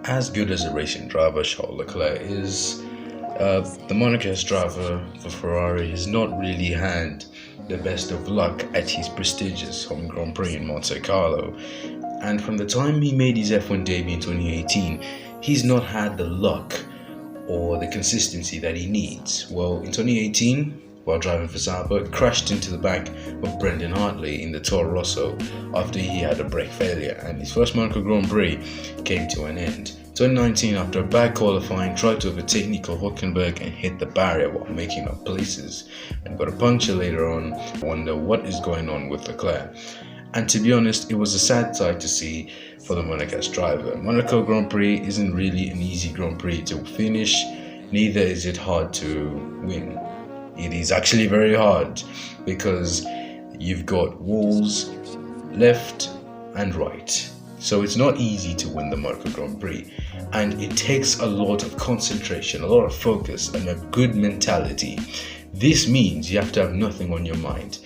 As good as a racing driver Charles Leclerc is, the Monaco's driver for Ferrari has not really had the best of luck at his prestigious home Grand Prix in Monte Carlo. And from the time he made his F1 debut in 2018, he's not had the luck or the consistency that he needs. Well, in 2018, while driving for Sauber, crashed into the back of Brendan Hartley in the Toro Rosso after he had a brake failure, and his first Monaco Grand Prix came to an end. 2019, after a bad qualifying, tried to overtake Nico Hülkenberg and hit the barrier while making up places, and got a puncture later on. Wonder what is going on with Leclerc. And to be honest, it was a sad sight to see for the Monaco's driver. Monaco Grand Prix isn't really an easy Grand Prix to finish, neither is it hard to win. It is actually very hard because you've got walls left and right. So it's not easy to win the Monaco Grand Prix, and it takes a lot of concentration, a lot of focus, and a good mentality. This means you have to have nothing on your mind.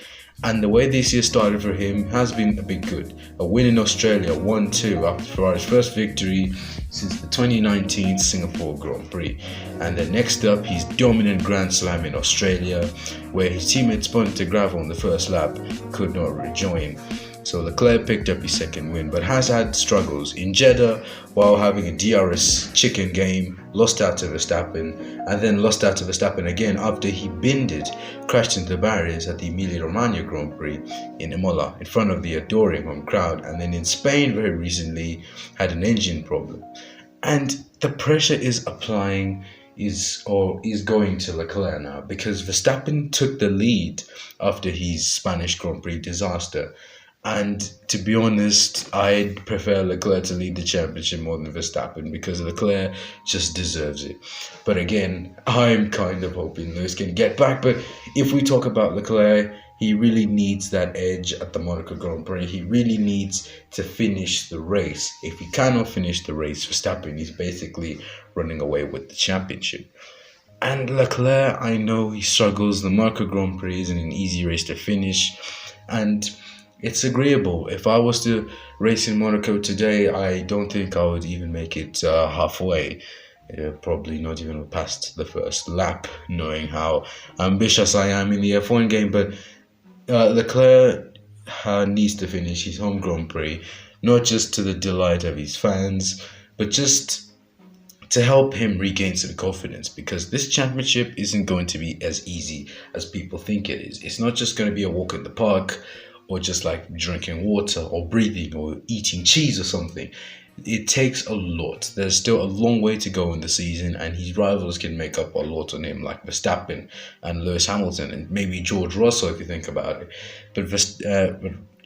And the way this year started for him has been a bit good. A win in Australia, 1-2 after Ferrari's first victory since the 2019 Singapore Grand Prix. And then next up, his dominant Grand Slam in Australia, where his teammate spun to gravel on the first lap, could not rejoin. So Leclerc picked up his second win, but has had struggles in Jeddah while having a DRS chicken game, lost out to Verstappen, and then lost out to Verstappen again after he crashed into the barriers at the Emilia-Romagna Grand Prix in Imola in front of the adoring home crowd, and then in Spain very recently had an engine problem. And the pressure is going to Leclerc now, because Verstappen took the lead after his Spanish Grand Prix disaster. And to be honest, I'd prefer Leclerc to lead the championship more than Verstappen, because Leclerc just deserves it. But again, I'm kind of hoping Lewis can get back. But if we talk about Leclerc, he really needs that edge at the Monaco Grand Prix. He really needs to finish the race. If he cannot finish the race, Verstappen is basically running away with the championship. And Leclerc, I know he struggles. The Monaco Grand Prix isn't an easy race to finish. And it's agreeable. If I was to race in Monaco today, I don't think I would even make it halfway. Probably not even past the first lap, knowing how ambitious I am in the F1 game. But Leclerc needs to finish his home Grand Prix, not just to the delight of his fans, but just to help him regain some confidence, because this championship isn't going to be as easy as people think it is. It's not just going to be a walk in the park, or just like drinking water or breathing or eating cheese or something. It takes a lot. There's still a long way to go in the season, and his rivals can make up a lot on him, like Verstappen and Lewis Hamilton and maybe George Russell if you think about it. But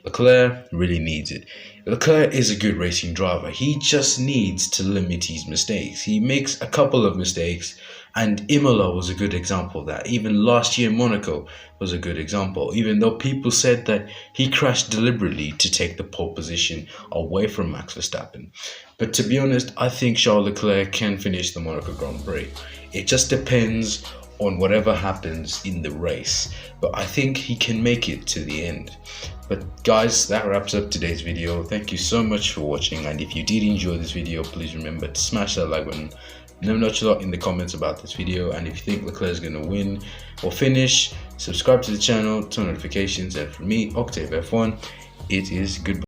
Leclerc really needs it. Leclerc is a good racing driver. He just needs to limit his mistakes. He makes a couple of mistakes, and Imola was a good example of that. Even last year, Monaco was a good example, even though people said that he crashed deliberately to take the pole position away from Max Verstappen. But to be honest, I think Charles Leclerc can finish the Monaco Grand Prix. It just depends on whatever happens in the race, but I think he can make it to the end. But guys, that wraps up today's video. Thank you so much for watching, and if you did enjoy this video, please remember to smash that like button. Let me know what you thought in the comments about this video, and if you think Leclerc is going to win or finish, subscribe to the channel, turn notifications, and for me, Octave F1, it is goodbye.